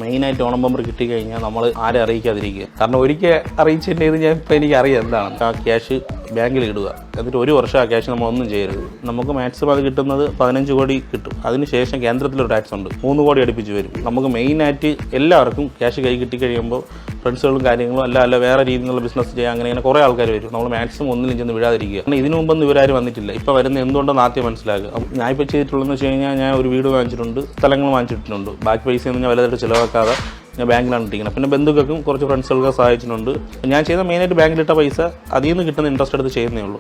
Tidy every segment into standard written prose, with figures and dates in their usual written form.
മെയിനായിട്ട് ഓണം ബമ്പർ കിട്ടിക്കഴിഞ്ഞാൽ നമ്മൾ ആരെ അറിയിക്കാതിരിക്കുക. കാരണം ഒരിക്കൽ അറിയിച്ചതിൻ്റെ ഇത് ഞാൻ ഇപ്പോൾ എനിക്കറിയാം എന്താണ്. ആ ക്യാഷ് ബാങ്കിൽ ഇടുക, എന്നിട്ട് ഒരു വർഷം ആ ക്യാഷ് നമ്മൾ ഒന്നും ചെയ്യരുത്. നമുക്ക് മാക്സിമം അത് കിട്ടുന്നത് 15 കോടി കിട്ടും. അതിനുശേഷം കേന്ദ്രത്തിലൊരു ടാക്സ് ഉണ്ട്, 3 കോടി അടുപ്പിച്ച് വരും. നമുക്ക് മെയിനായിട്ട് എല്ലാവർക്കും ക്യാഷ് കൈ കിട്ടിക്കഴിയുമ്പോൾ ഫ്രണ്ട്സുകളും കാര്യങ്ങളും അല്ല വേറെ രീതിയിലുള്ള ബിസിനസ് ചെയ്യാൻ അങ്ങനെ കുറേ ആൾക്കാർ വരും. നമ്മൾ മാക്സിമം ഒന്നിലും ചെന്ന് വിടാതിരിക്കുക. കാരണം ഇതിനു മുമ്പൊന്നും ഇവരാരും വന്നിട്ടില്ല. ഇപ്പോൾ വരുന്ന എന്തുകൊണ്ടെന്ന് ആദ്യം മനസ്സിലാക്കുക. ഞാൻ ഇപ്പോൾ ചെയ്തിട്ടുള്ളതെന്ന് വെച്ച് കഴിഞ്ഞാൽ ഞാൻ ഒരു വീട് വാങ്ങിച്ചിട്ടുണ്ട്, സ്ഥലങ്ങൾ വാങ്ങിച്ചിട്ടുണ്ട്. ബാക്കി പൈസയൊന്നും ഞാൻ വലുതായിട്ട് ചിലവാക്കാതെ ഞാൻ ബാങ്കിലാണ് ഇട്ടിരിക്കുന്നത്. പിന്നെ ബന്ധുക്കൾക്കും കുറച്ച് ഫ്രണ്ട്സുകൾക്ക് സഹായിച്ചിട്ടുണ്ട്. ഞാൻ ചെയ്ത മെയിനായിട്ട് ബാങ്കിലിട്ട പൈസ അതിൽ നിന്ന് കിട്ടുന്ന ഇൻട്രസ്റ്റ് എടുത്ത് ചെയ്യുന്നേ ഉള്ളൂ.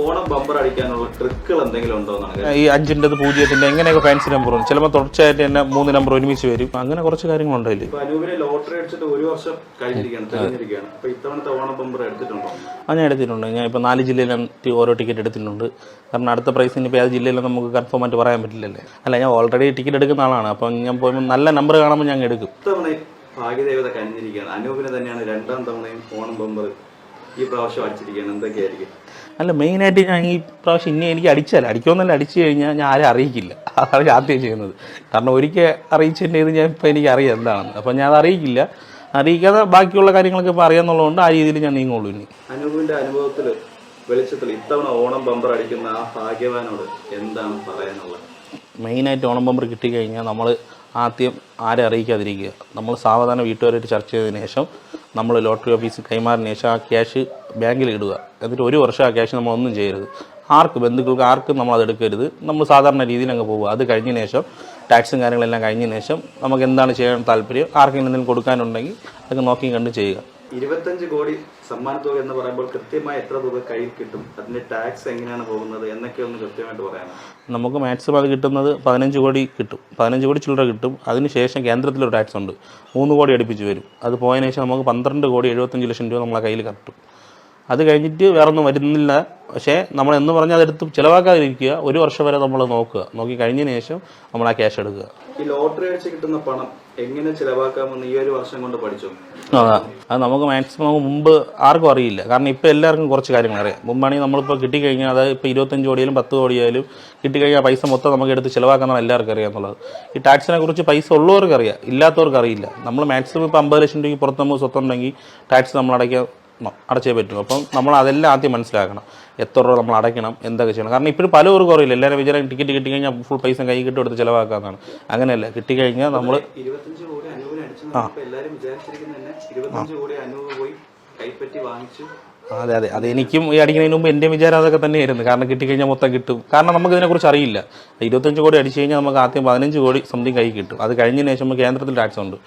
ഓണം ബമ്പർ അടിക്കാനുള്ള ട്രിക്കുകൾ എന്തെങ്കിലും ഉണ്ടോ? ഈ 5-ൻ്റെ 0-ൻ്റെ എങ്ങനെയൊക്കെ ഫാൻസി നമ്പർ ഉണ്ട്. ചിലപ്പോൾ തുടർച്ചയായിട്ട് തന്നെ 3 നമ്പർ ഒരുമിച്ച് വരും. അങ്ങനെ കുറച്ച് കാര്യങ്ങളുണ്ട് അതിൽ. അനൂപിനെ ലോട്ടറി അടിച്ചിട്ട് 1 വർഷം കഴിഞ്ഞിരിക്കുകയാണ്. അപ്പോൾ ഇത്തവണത്തെ ഓണം ബമ്പർ എടുത്തിട്ടുണ്ടോ? ഞാൻ എടുത്തിട്ടുണ്ട്. ഞാൻ ഇപ്പോൾ 4 ജില്ലയിലും ഓരോ ടിക്കറ്റ് എടുത്തിട്ടുണ്ട്. കാരണം അടുത്ത പ്രൈസിന് ഇപ്പോൾ ഏത് ജില്ലയിലും നമുക്ക് കൺഫേം ആയിട്ട് പറയാൻ പറ്റില്ലല്ലേ. അല്ല, ഞാൻ ഓൾറെഡി ടിക്കറ്റ് എടുക്കുന്ന ആളാണ്. അപ്പം ഞാൻ പോയപ്പോൾ നല്ല നമ്പർ കാണുമ്പോൾ ഞാൻ എടുക്കും. ഭാഗ്യദേവത കനിഞ്ഞിരിക്കുകയാണ്. അനൂപിനെ തന്നെയാണ് 2ാം തവണയും ഓണം ബമ്പർ ഈ പ്രാവശ്യം അടിച്ചിരിക്കുകയാണ്. എന്തൊക്കെയായിരിക്കും? അല്ല, മെയിനായിട്ട് ഞാൻ ഈ പ്രാവശ്യം എനിക്ക് അടിക്കുമെന്നല്ല, അടിച്ചു കഴിഞ്ഞാൽ ഞാൻ ആരും അറിയിക്കില്ല. അതാണ് ആദ്യം ചെയ്യുന്നത്. കാരണം ഒരിക്കൽ അറിയിച്ചതിൻ്റെ ഇത് ഞാൻ ഇപ്പോൾ എനിക്കറിയാം എന്താണെന്ന്. അപ്പം ഞാൻ അത് അറിയിക്കാതെ ബാക്കിയുള്ള കാര്യങ്ങളൊക്കെ ഇപ്പോൾ അറിയാമെന്നുള്ളതുകൊണ്ട് ആ രീതിയിൽ ഞാൻ നീങ്ങുള്ളൂ. ഇനി അനൂപിൻ്റെ അനുഭവത്തിൽ വെളിച്ചത്തിൽ ഇത്തവണ ഓണം ബമ്പർ അടിക്കുന്ന ആ ഭാഗ്യവാനോട് എന്താണ് പറയാനുള്ളത്? മെയിനായിട്ട് ഓണം ബമ്പർ കിട്ടിക്കഴിഞ്ഞാൽ നമ്മൾ ആദ്യം ആരെ അറിയിക്കാതിരിക്കുക. നമ്മൾ സാവധാനം വീട്ടുകാരായിട്ട് ചർച്ച ചെയ്തതിന് ശേഷം നമ്മൾ ലോട്ടറി ഓഫീസിൽ കൈമാറിന് ശേഷം ആ ക്യാഷ് ബാങ്കിൽ ഇടുക. എന്നിട്ട് ഒരു വർഷം ആ ക്യാഷ് നമ്മൾ ഒന്നും ചെയ്യരുത്. ബന്ധുക്കൾക്ക് ആർക്കും നമ്മൾ അത് എടുക്കരുത്. നമ്മൾ സാധാരണ രീതിയിൽ അങ്ങ് പോവുക. അത് കഴിഞ്ഞതിന് ശേഷം ടാക്സും കാര്യങ്ങളെല്ലാം കഴിഞ്ഞതിന് ശേഷം നമുക്ക് എന്താണ് ചെയ്യാൻ താല്പര്യം, ആർക്കെങ്കിലും എന്തെങ്കിലും കൊടുക്കാനുണ്ടെങ്കിൽ അതൊക്കെ നോക്കി കണ്ട് ചെയ്യുക. 25 കോടി സമ്മാനത്തുക എന്ന് പറയുമ്പോൾ കൃത്യമായി എത്ര തുക കയ്യിൽ കിട്ടും, അതിന്റെ ടാക്സ് എങ്ങനെയാണ് പോകുന്നത് എന്നൊക്കെ ഒന്ന് കൃത്യമായിട്ട് പറയാം. നമുക്ക് മാക്സിമം അത് കിട്ടുന്നത് 15 കോടി കിട്ടും. 15 കോടി ചില്ലറ കിട്ടും. അതിനുശേഷം കേന്ദ്രത്തിലൊരു ടാക്സ് ഉണ്ട്, 3 കോടി അടുപ്പിച്ച് വരും. അത് പോയതിനു ശേഷം നമുക്ക് 12 കോടി 75 ലക്ഷം രൂപ നമ്മളെ കയ്യിൽ കിട്ടും. അത് കഴിഞ്ഞിട്ട് വേറെ ഒന്നും വരുന്നില്ല. പക്ഷേ നമ്മൾ എന്ന് പറഞ്ഞാൽ അതെടുത്ത് ചിലവാക്കാതിരിക്കുക. 1 വർഷം വരെ നമ്മൾ നോക്കി കഴിഞ്ഞതിന് ശേഷം നമ്മൾ ആ ക്യാഷ് എടുക്കുക. ഈ ലോട്ടറി അടിച്ച് കിട്ടുന്ന പണം എങ്ങനെ ചിലവാക്കാമെന്ന് ഈ ഒരു വർഷം കൊണ്ട് പഠിച്ചു. അത് നമുക്ക് മാക്സിമം മുമ്പ് ആർക്കും അറിയില്ല. കാരണം ഇപ്പോൾ എല്ലാവർക്കും കുറച്ച് കാര്യങ്ങൾ അറിയാം. മുമ്പാണെങ്കിൽ നമ്മളിപ്പോൾ കിട്ടിക്കഴിഞ്ഞാൽ അതായത് ഇപ്പോൾ 25 കോടിയായാലും 10 കോടിയായാലും കിട്ടിക്കഴിഞ്ഞാൽ പൈസ മൊത്തം നമുക്ക് എടുത്ത് ചിലവാക്കാന്നാണ് എല്ലാവർക്കും അറിയാമെന്നുള്ളത്. ഈ ടാക്സിനെ കുറിച്ച് പൈസ ഉള്ളവർക്ക് അറിയാം, ഇല്ലാത്തവർക്ക് അറിയില്ല. നമ്മൾ മാക്സിമം ഇപ്പോൾ 50 ലക്ഷം രൂപയ്ക്ക് പുറത്ത് നമുക്ക് സ്വത്തുണ്ടെങ്കിൽ ടാക്സ് നമ്മൾ അടച്ചേ പറ്റും. അപ്പം നമ്മൾ അതെല്ലാം ആദ്യം മനസ്സിലാക്കണം. എത്ര രൂപ നമ്മൾ അടയ്ക്കണം, എന്തൊക്കെ ചെയ്യണം. കാരണം ഇപ്പോഴും പലവർക്കും അറിയില്ല. എല്ലാവരും വിചാരം ടിക്കറ്റ് കിട്ടിക്കഴിഞ്ഞാൽ ഫുൾ പൈസ കൈ കിട്ടി എടുത്ത് ചിലവാക്കാന്നാണ്. അങ്ങനെയല്ല, കിട്ടിക്കഴിഞ്ഞാൽ നമ്മൾ 25 കോടി അനൂപിനെ അടിച്ചു എല്ലാവരും വിചാരിച്ചിരിക്കുന്നത് തന്നെ 25 കോടി അനൂപ് പോയി കൈപ്പറ്റി വാങ്ങിച്ചു. അതെ എനിക്കും ഈ അടിക്കുന്നതിന് മുമ്പ് എൻ്റെ വിചാരം അതൊക്കെ തന്നെയായിരുന്നു. കാരണം കിട്ടിക്കഴിഞ്ഞാൽ മൊത്തം കിട്ടും. കാരണം നമുക്ക് ഇതിനെക്കുറിച്ച് അറിയില്ല. 25 കോടി അടിച്ചു കഴിഞ്ഞാൽ നമുക്ക് ആദ്യം 15 കോടി സംതിങ് കൈ കിട്ടും. അത് കഴിഞ്ഞതിന് ശേഷം കേന്ദ്രത്തിൽ ടാക്സ് ഉണ്ട്.